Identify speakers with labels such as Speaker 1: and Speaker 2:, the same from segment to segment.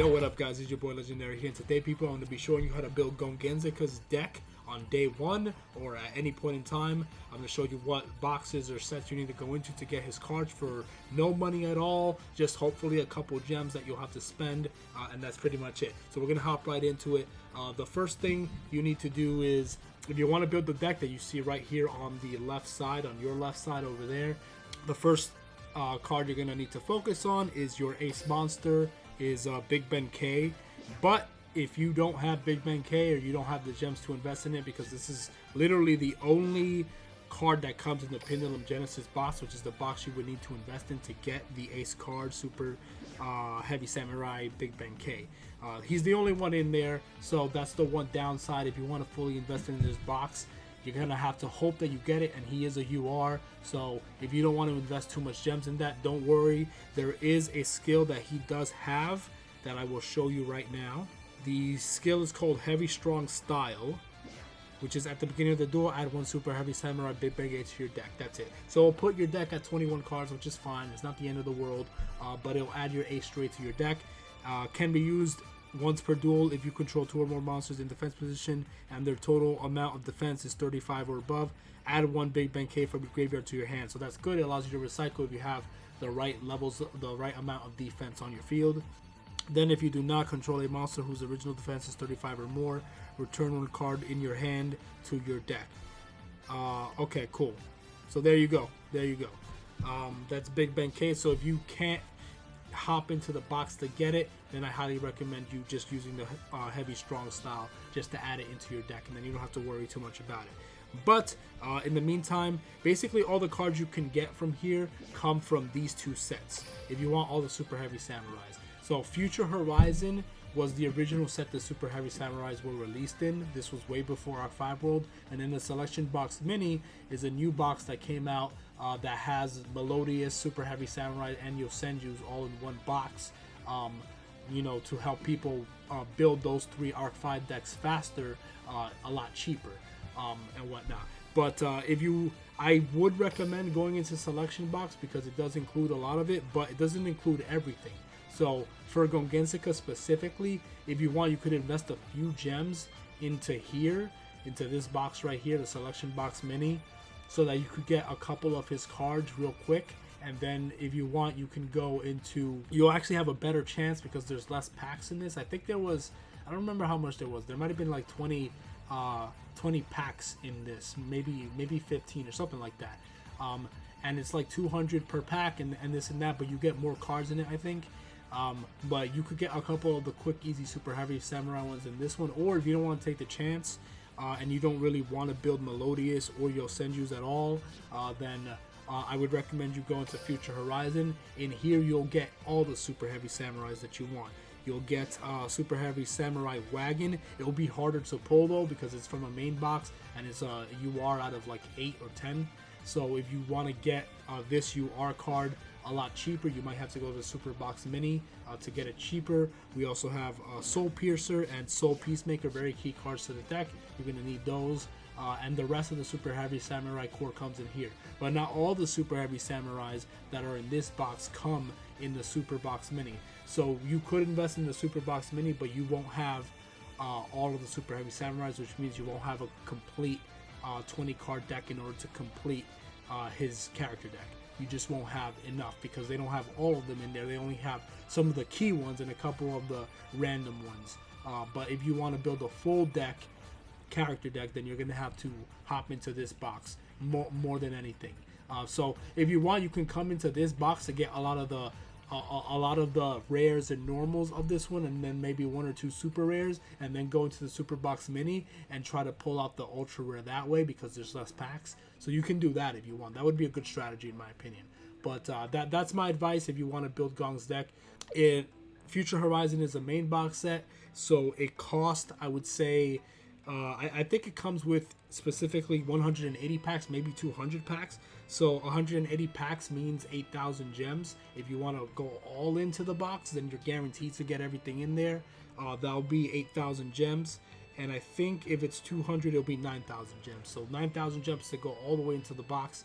Speaker 1: Yo, what up guys, it's your boy Legendary here, and today people I'm going to be showing you how to build Gongenzaka's deck on day one or at any point in time. I'm going to show you what boxes or sets you need to go into to get his cards for no money at all, just hopefully a couple gems that you'll have to spend, and that's pretty much it. So we're going to hop right into it. The first thing you need to do is, if you want to build the deck that you see right here on the left side, on your left side over there, the first card you're going to need to focus on is your ace monster, is Big Benkei. But if you don't have Big Benkei or you don't have the gems to invest in it, because this is literally the only card that comes in the Pendulum Genesis box, which is the box you would need to invest in to get the ace card, Super Heavy Samurai Big Benkei. He's the only one in there, so that's the one downside. If you want to fully invest in this box, you're going to have to hope that you get it, and he is a UR, so if you don't want to invest too much gems in that, don't worry. There is a skill that he does have that I will show you right now. The skill is called Heavy Strong Style, which is at the beginning of the duel, add one Super Heavy Samurai Big Benkei to your deck. That's it. So it'll put your deck at 21 cards, which is fine. It's not the end of the world, but it'll add your ace straight to your deck. Can be used once per duel if you control 2 or more monsters in defense position and their total amount of defense is 35 or above. Add one Big Benkei from your graveyard to your hand. So that's good. It allows you to recycle if you have the right levels, the right amount of defense on your field. Then if you do not control a monster whose original defense is 35 or more, return one card in your hand to your deck. Okay, cool. So there you go. There you go. That's Big Benkei. So if you can't hop into the box to get it, then I highly recommend you just using the Heavy Strong Style just to add it into your deck, and then you don't have to worry too much about it. But in the meantime, basically all the cards you can get from here come from these two sets if you want all the Super Heavy Samurais. So Future Horizon was the original set the Super Heavy Samurais were released in. This was way before our 5 World. And then the Selection Box Mini is a new box that came out that has Melodious, Super Heavy Samurai, and Yosenjus all in one box, you know, to help people build those 3 Arc 5 decks faster, a lot cheaper, and whatnot. But I would recommend going into Selection Box because it does include a lot of it, but it doesn't include everything. So for Gongenzaka specifically, if you want, you could invest a few gems into here, into this box right here, the Selection Box Mini, so that you could get a couple of his cards real quick. And then if you want, you can go into, you'll actually have a better chance because there's less packs in this. I think there was, I don't remember how much there was. There might have been like 20 packs in this, maybe 15 or something like that. And it's like 200 per pack and this and that, but you get more cards in it, I think. But you could get a couple of the quick, easy, Super Heavy Samurai ones in this one, or if you don't want to take the chance and you don't really want to build Melodious or Yosenjus at all, then I would recommend you go into Future Horizon. In here, you'll get all the Super Heavy Samurais that you want. You'll get Super Heavy Samurai Wagon. It will be harder to pull though because it's from a main box and it's a UR out of like 8 or 10. So if you want to get this UR card a lot cheaper, you might have to go to the Super Box Mini to get it cheaper. We also have Soulpiercer and Soulpeacemaker, very key cards to the deck. You're going to need those. And the rest of the Super Heavy Samurai core comes in here. But not all the Super Heavy Samurais that are in this box come in the Super Box Mini. So you could invest in the Super Box Mini, but you won't have all of the Super Heavy Samurais, which means you won't have a complete 20 card deck in order to complete his character deck. You just won't have enough because they don't have all of them in there. They only have some of the key ones and a couple of the random ones. But if you want to build a full deck, character deck, then you're going to have to hop into this box more than anything. So if you want, you can come into this box to get a lot of the rares and normals of this one, and then maybe 1 or 2 super rares, and then go into the Super Box Mini and try to pull out the ultra rare that way because there's less packs. So you can do that if you want. That would be a good strategy in my opinion. But that's my advice if you want to build Gong's deck. Future Horizon is a main box set, so it cost, I would say, I think it comes with specifically 180 packs, maybe 200 packs. So 180 packs means 8,000 gems. If you want to go all into the box, then you're guaranteed to get everything in there. That'll be 8,000 gems. And I think if it's 200, it'll be 9,000 gems. So 9,000 gems to go all the way into the box.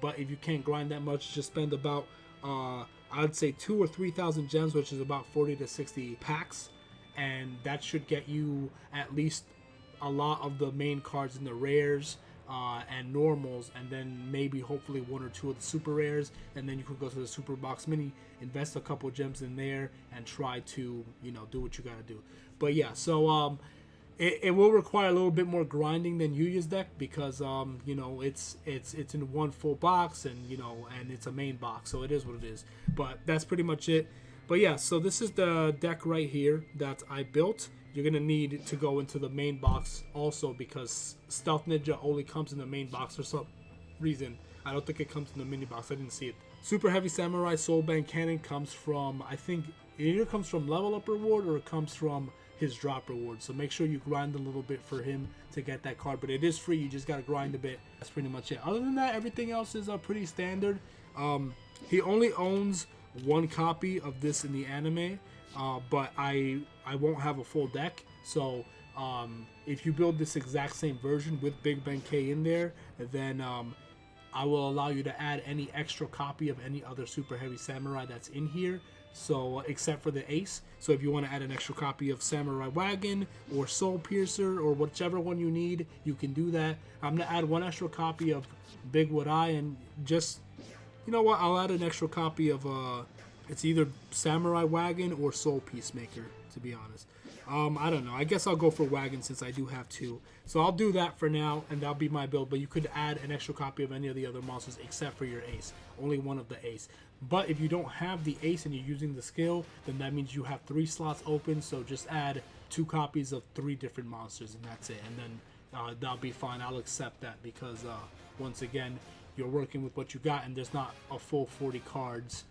Speaker 1: But if you can't grind that much, just spend about I'd say 2,000 or 3,000 gems, which is about 40 to 60 packs, and that should get you at least a lot of the main cards in the rares and normals, and then maybe hopefully 1 or 2 of the super rares, and then you could go to the super box mini, invest a couple gems in there, and try to, you know, do what you gotta do. But yeah, so it will require a little bit more grinding than Yuya's deck because you know, it's in one full box, and you know, and it's a main box, so it is what it is. But that's pretty much it. But yeah, so this is the deck right here that I built. You're going to need to go into the main box also because Stealth Ninja only comes in the main box for some reason. I don't think it comes in the mini box. I didn't see it. Super Heavy Samurai Soulbang Cannon comes from, I think, it either comes from level up reward or it comes from his drop reward. So make sure you grind a little bit for him to get that card. But it is free. You just got to grind a bit. That's pretty much it. Other than that, everything else is pretty standard. He only owns 1 copy of this in the anime. But I won't have a full deck, so if you build this exact same version with Big Benkei in there, then I will allow you to add any extra copy of any other Super Heavy Samurai that's in here, so except for the Ace. So if you want to add an extra copy of Samurai Wagon or Soulpiercer or whichever one you need, you can do that. I'm going to add 1 extra copy of Big Wadai, and just, you know what, I'll add an extra copy of it's either Samurai Wagon or Soulpeacemaker, to be honest. I don't know. I guess I'll go for Wagon since I do have 2. So I'll do that for now, and that'll be my build. But you could add an extra copy of any of the other monsters except for your Ace. Only 1 of the Ace. But if you don't have the Ace and you're using the skill, then that means you have 3 slots open. So just add 2 copies of 3 different monsters, and that's it. And then that'll be fine. I'll accept that because, once again, you're working with what you got, and there's not a full 40 cards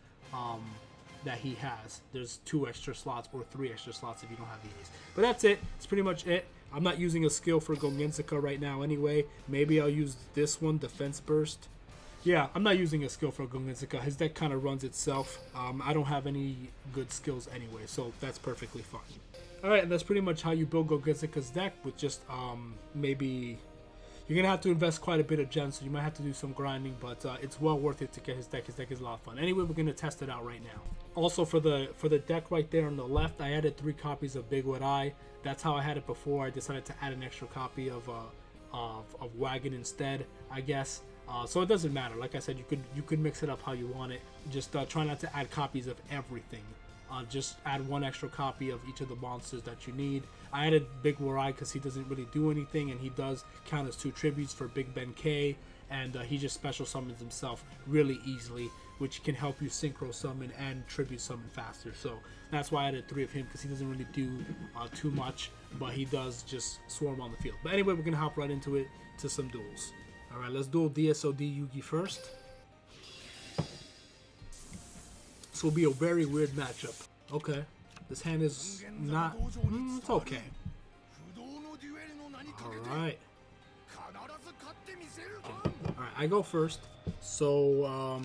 Speaker 1: that he has. There's 2 extra slots or 3 extra slots if you don't have the Ace. But that's it. It's pretty much it. I'm not using a skill for Gongenzaka right now anyway. Maybe I'll use this one, Defense Burst. Yeah, I'm not using a skill for Gongenzaka. His deck kind of runs itself. I don't have any good skills anyway, so that's perfectly fine. Alright, and that's pretty much how you build Gongenzaka's deck with just maybe... You're going to have to invest quite a bit of gems, so you might have to do some grinding, but it's well worth it to get his deck. His deck is a lot of fun. Anyway, we're going to test it out right now. Also, for the deck right there on the left, I added 3 copies of Big Wadai. That's how I had it before. I decided to add an extra copy of Wagon instead, I guess. So it doesn't matter. Like I said, you could mix it up how you want it. Just try not to add copies of everything. Just add 1 extra copy of each of the monsters that you need. I added Big Warai because he doesn't really do anything, and he does count as 2 tributes for Big Benkei, and he just special summons himself really easily, which can help you synchro summon and tribute summon faster. So that's why I added 3 of him, because he doesn't really do too much, but he does just swarm on the field. But anyway, we're going to hop right into it to some duels. Alright, let's duel DSOD Yugi first. This will be a very weird matchup. Okay. This hand is not... it's okay. Alright. Alright, I go first. So,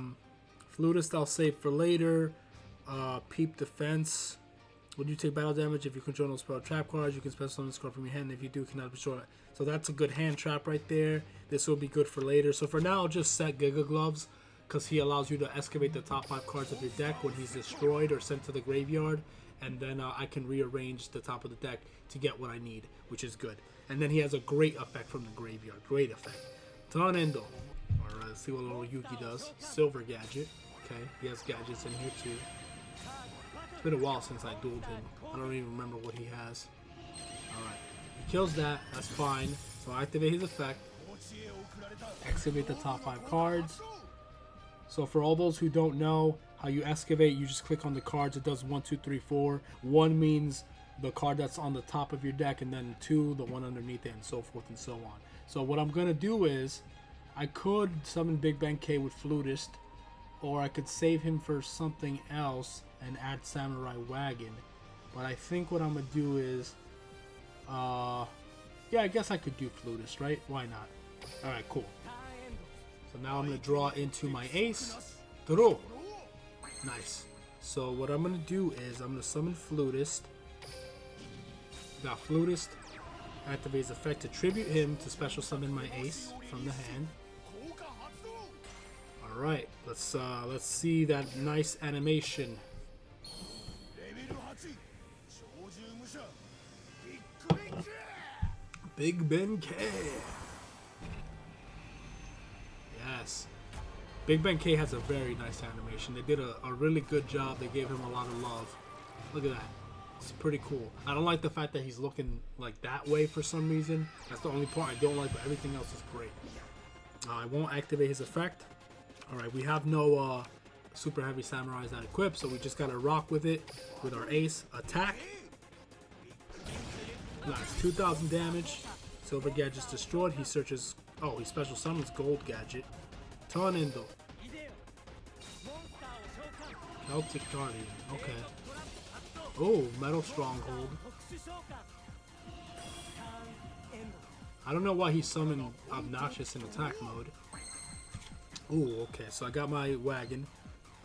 Speaker 1: Flutist I'll save for later. Peep Defense. When you take battle damage, if you control no spell trap cards, you can special summon this card from your hand. If you do, it cannot be destroyed. So that's a good hand trap right there. This will be good for later. So for now, I'll just set Gigagloves, because he allows you to excavate the top 5 cards of your deck when he's destroyed or sent to the graveyard, and then I can rearrange the top of the deck to get what I need, which is good. And then he has a great effect from the graveyard. Great effect. Tonendo. Alright, let's see what little Yugi does. Silver Gadget. Okay, he has gadgets in here too. It's been a while since I dueled him. I don't even remember what he has. Alright, he kills that. That's fine. So I activate his effect. Excavate the top 5 cards. So for all those who don't know how you excavate, you just click on the cards. It does 1, 2, 3, 4. 1 means the card that's on the top of your deck, and then 2, the one underneath it, and so forth and so on. So what I'm going to do is, I could summon Big Benkei with Flutist, or I could save him for something else and add Samurai Wagon. But I think what I'm going to do is, yeah, I guess I could do Flutist, right? Why not? Alright, cool. So now I'm going to draw into my Ace. Draw. Nice. So what I'm going to do is I'm going to summon Flutist. Got Flutist. Activate his effect to tribute him to special summon my Ace from the hand. All right, let's see that nice animation. Big Benkei. Yes. Big Benkei has a very nice animation. They did a really good job. They gave him a lot of love. Look at that. It's pretty cool. I don't like the fact that he's looking like that way for some reason. That's the only part I don't like, but everything else is great. I won't activate his effect. Alright, we have no super heavy samurais that equipped, so we just gotta rock with it with our ace. Attack. Nice. 2,000 damage. Silver gadget's destroyed. He searches. Oh, he special summons gold gadget. Tornado. Celtic Guardian. Okay. Oh, Metal Stronghold. I don't know why he summoned Obnoxious in attack mode. Oh, okay. So I got my Wagon.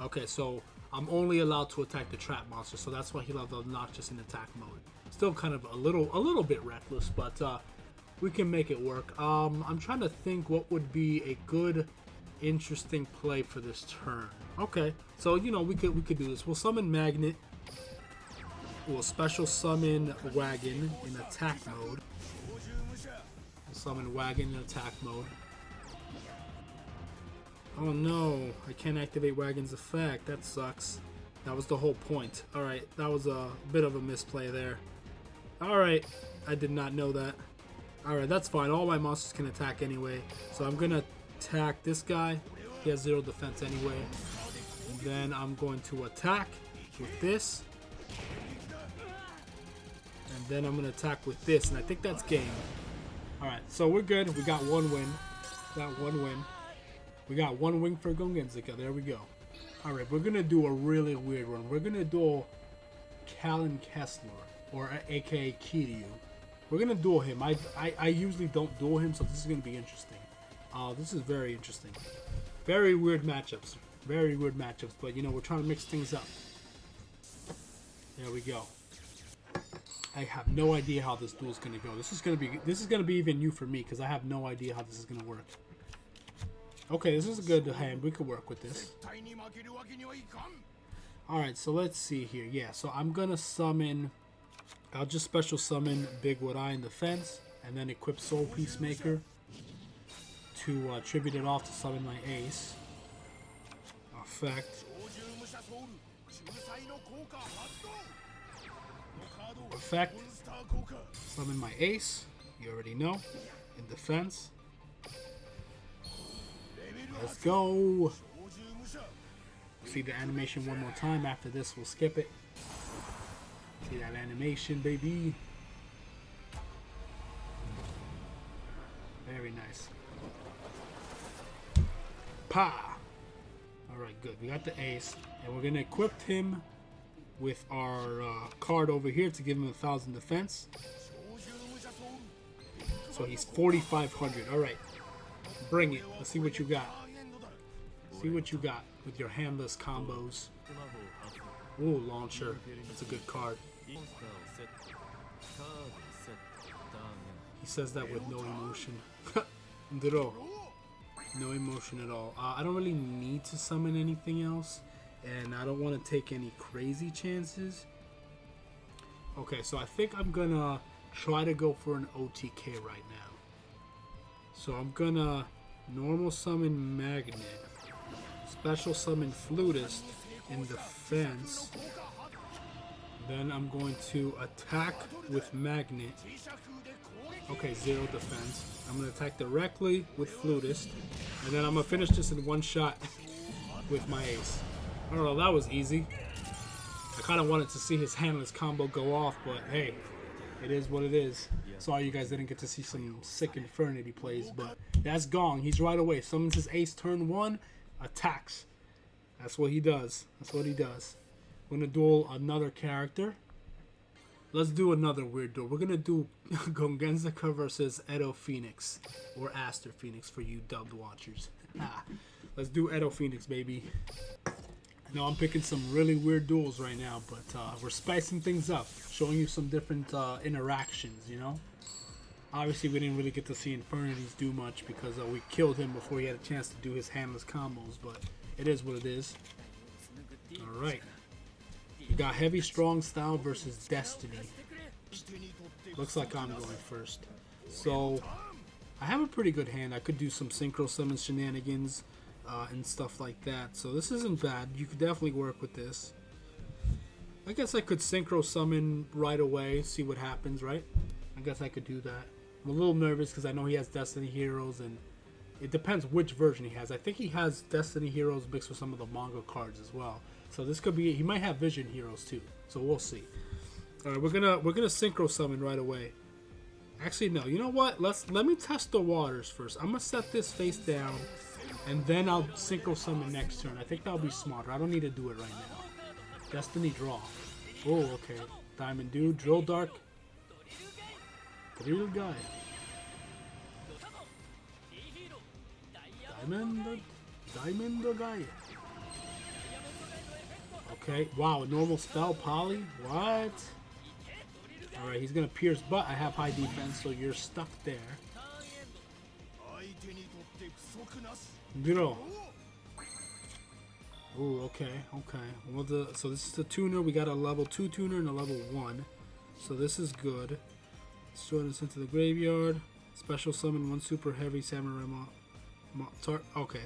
Speaker 1: Okay, so I'm only allowed to attack the trap monster, so that's why he left Obnoxious in attack mode. Still kind of a little bit reckless, but we can make it work. I'm trying to think what would be a good, interesting play for this turn. Okay, so you know we could do this. We'll summon Magnet. We'll special summon Wagon in attack mode. We'll summon Wagon in attack mode. Oh no, I can't activate Wagon's effect. That sucks. That was the whole point. Alright, that was a bit of a misplay there. Alright, I did not know that. Alright, that's fine. All my monsters can attack anyway. So I'm going to attack this guy. He has 0 defense anyway. And then I'm going to attack with this. And then I'm going to attack with this. And I think that's game. Alright, so we're good. We got one win. We got one win for Gongenzaka. There we go. Alright, we're going to do a really weird one. We're going to duel Callan Kessler, or aka Kiryu. We're going to duel him. I usually don't duel him, so this is going to be interesting. This is very interesting. Very weird matchups. Very weird matchups, but you know, we're trying to mix things up. There we go. I have no idea how this duel is going to go. This is going to be even new for me because I have no idea how this is going to work. Okay, this is a good hand. We could work with this. Alright, so let's see here. Yeah, so I'm going to summon... I'll just special summon Big Wood Eye in defense, and then equip Soulpeacemaker to tribute it off to summon my ace. Effect. Effect. Summon my ace. You already know. In defense. Let's go. See the animation one more time. After this, we'll skip it. See that animation, baby. Very nice. Pa! Alright, good. We got the ace. And we're going to equip him with our card over here to give him 1,000 defense. So he's 4,500. Alright. Bring it. Let's see what you got. See what you got with your handless combos. Ooh, Launcher. That's a good card. He says that with no emotion. Dro. No emotion at all. I don't really need to summon anything else. And I don't want to take any crazy chances. Okay, so I think I'm going to try to go for an OTK right now. So I'm going to normal summon Magnet. Special summon Flutist in defense. Then I'm going to attack with Magnet. Okay, 0 defense. I'm going to attack directly with Flutist. And then I'm going to finish this in one shot with my ace. I don't know, that was easy. I kind of wanted to see his handless combo go off, but hey, it is what it is. Sorry you guys didn't get to see some sick Infernity plays, but that's Gong. He's right away. Summons his ace turn 1, attacks. That's what he does. That's what he does. We're going to duel another character. Let's do another weird duel. We're going to do Gongenzaka versus Edo Phoenix. Or Aster Phoenix for you dubbed watchers. Let's do Edo Phoenix, baby. I know I'm picking some really weird duels right now, but we're spicing things up. Showing you some different interactions, you know? Obviously, we didn't really get to see Infernities do much because we killed him before he had a chance to do his handless combos, but it is what it is. Alright. We got Heavy Strong Style versus Destiny. Looks like I'm going first. So, I have a pretty good hand. I could do some Synchro Summon shenanigans and stuff like that. So this isn't bad. You could definitely work with this. I guess I could Synchro Summon right away, see what happens, right? I guess I could do that. I'm a little nervous because I know he has Destiny Heroes, and it depends which version he has. I think he has Destiny Heroes mixed with some of the manga cards as well. So this could be, he might have Vision Heroes too. So we'll see. All right, we're gonna Synchro Summon right away. Actually, no. You know what? Let me test the waters first. I'm gonna set this face down, and then I'll Synchro Summon next turn. I think that'll be smarter. I don't need to do it right now. Destiny draw. Oh, okay. Diamond Dude, Drill Dark. Drill Guy. Diamond Guy. Okay. Wow, normal spell, Poly. What? Alright, he's gonna pierce, but I have high defense, so you're stuck there. Bro. Ooh, okay. Well, so this is the tuner. We got a level 2 tuner and a level 1. So this is good. Let's throw this into the graveyard. Special summon 1 super heavy samurai okay.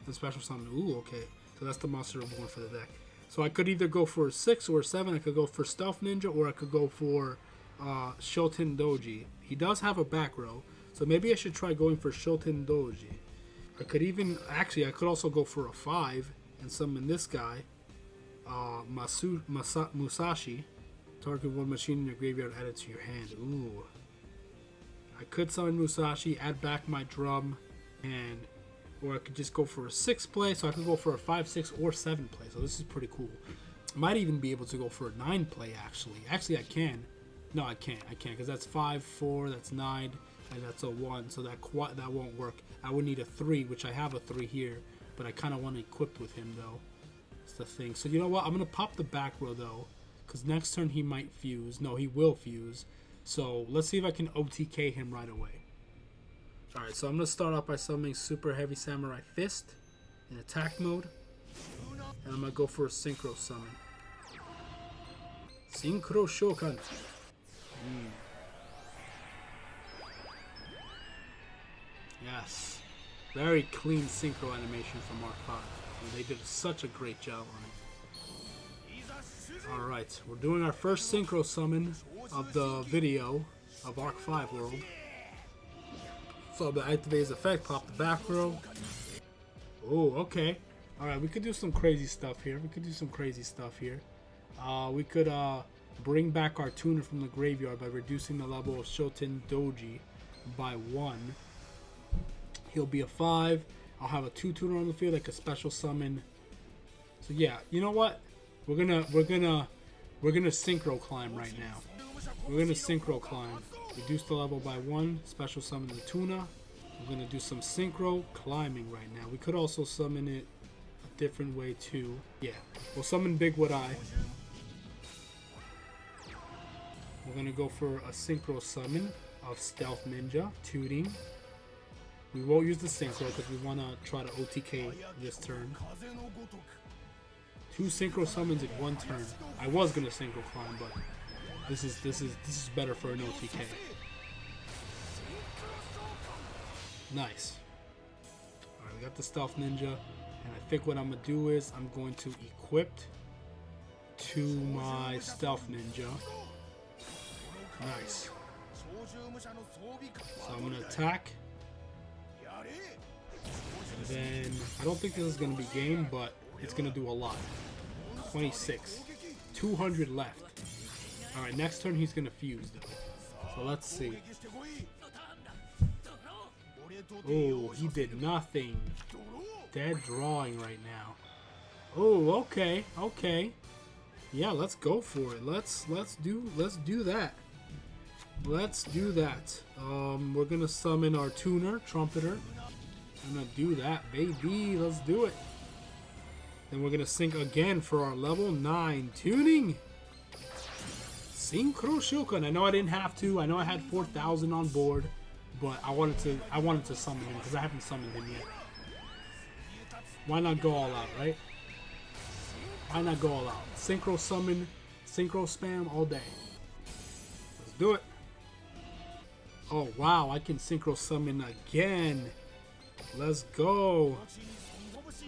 Speaker 1: The special summon. Ooh, okay. So that's the monster reborn for the deck. So I could either go for a 6 or a 7. I could go for Stealth Ninja, or I could go for Shoten Doji. He does have a back row, so maybe I should try going for Shoten Doji. I could even, actually, I could also go for a 5 and summon this guy, Musashi. Target 1 machine in your graveyard, add it to your hand. Ooh. I could summon Musashi, add back my drum, and or I could just go for a 6 play, so I could go for a 5, 6, or 7 play. So this is pretty cool. I might even be able to go for a 9 play, actually. Actually, I can. No, I can't, because that's 5, 4, that's 9, and that's a 1, so that won't work. I would need a 3, which I have a 3 here, but I kind of want to equip with him, though. That's the thing. So you know what? I'm going to pop the back row, though, because next turn he might fuse. No, he will fuse. So let's see if I can OTK him right away. Alright, so I'm going to start off by summoning Super Heavy Samurai Fist in attack mode, and I'm going to go for a Synchro Summon. Synchro Shokan. Yes. Very clean synchro animation from Mark 5. And they did such a great job on it. Alright, we're doing our first synchro summon of the video of Arc 5 World. So to activate his effect, pop the back row. Oh, okay. Alright, we could do some crazy stuff here. We could bring back our tuner from the graveyard by reducing the level of Shoten Doji by 1. He'll be a 5. I'll have a 2 tuner on the field, like a special summon. So yeah, you know what? We're gonna synchro climb right now. We're gonna synchro climb. Reduce the level by 1. Special summon the tuna. We're gonna do some synchro climbing right now. We could also summon it a different way too. Yeah, we'll summon Big Wood Eye. We're gonna go for a synchro summon of Stealth Ninja, Tooting. We won't use the synchro because we want to try to OTK this turn. 2 synchro summons in 1 turn. I was gonna synchro climb, but this is better for an OTK. Nice. Alright, we got the Stealth Ninja, and I think what I'm gonna do is I'm going to equip to my Stealth Ninja. Nice. So I'm gonna attack. And then I don't think this is gonna be game, but it's gonna do a lot. 26. 200 left. Alright, next turn he's gonna fuse though. So let's see. Oh, he did nothing. Dead drawing right now. Oh, okay. Yeah, let's go for it. Let's do that. Let's do that. We're gonna summon our tuner, Trumpeter. I'm gonna do that, baby. Let's do it. Then we're gonna sync again for our level 9 tuning. Synchro Shulkan. I know I didn't have to. I know I had 4,000 on board, but I wanted to summon him because I haven't summoned him yet. Why not go all out, right? Why not go all out? Synchro summon, synchro spam all day. Let's do it. Oh wow, I can synchro summon again. Let's go.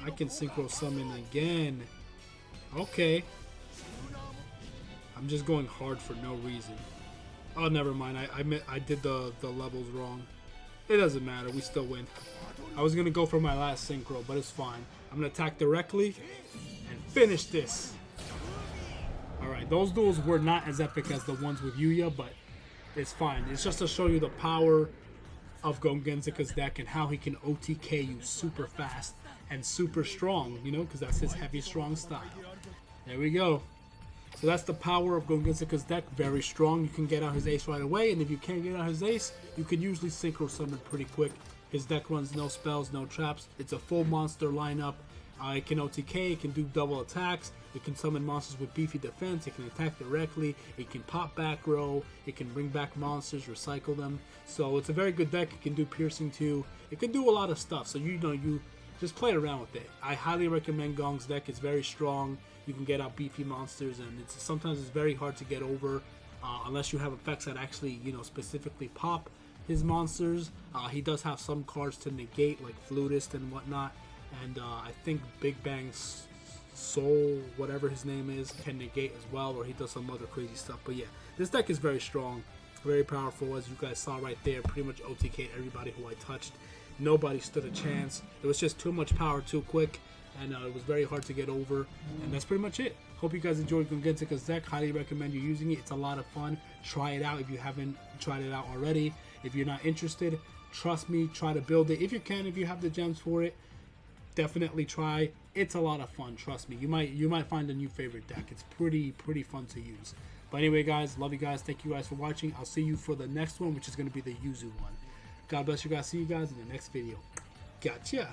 Speaker 1: I can synchro summon again. Okay. I'm just going hard for no reason. Oh, never mind. I did the levels wrong. It doesn't matter. We still win. I was going to go for my last synchro, but it's fine. I'm going to attack directly and finish this. Alright, those duels were not as epic as the ones with Yuya, but it's fine. It's just to show you the power of Gongenzaka's deck and how he can OTK you super fast and super strong, you know, because that's his heavy, strong style. There we go. So that's the power of Gongenzaka's deck. Very strong. You can get out his ace right away, and if you can't get out his ace, you can usually synchro summon pretty quick. His deck runs no spells, no traps. It's a full monster lineup. It can OTK, it can do double attacks, it can summon monsters with beefy defense, it can attack directly, it can pop back row, it can bring back monsters, recycle them. So it's a very good deck. It can do piercing too. It can do a lot of stuff. So you just play around with it. I highly recommend Gong's deck. It's very strong. You can get out beefy monsters, and sometimes it's very hard to get over unless you have effects that actually specifically pop his monsters. He does have some cards to negate, like Flutist and whatnot. And I think Big Bang's Soul, whatever his name is, can negate as well, or he does some other crazy stuff. But yeah, this deck is very strong, very powerful, as you guys saw right there. Pretty much OTK'd everybody who I touched. Nobody stood a chance. It was just too much power too quick, and it was very hard to get over. And that's pretty much it. Hope you guys enjoyed Gongenzaka's deck. Highly recommend you using it. It's a lot of fun. Try it out if you haven't tried it out already. If you're not interested, trust me, try to build it. If you can, if you have the gems for it, definitely try. It's a lot of fun, trust me. You might find a new favorite deck. It's pretty fun to use. But anyway, guys, love you guys. Thank you guys for watching. I'll see you for the next one, which is going to be the Yuzu one. God bless you guys. See you guys in the next video. Gotcha.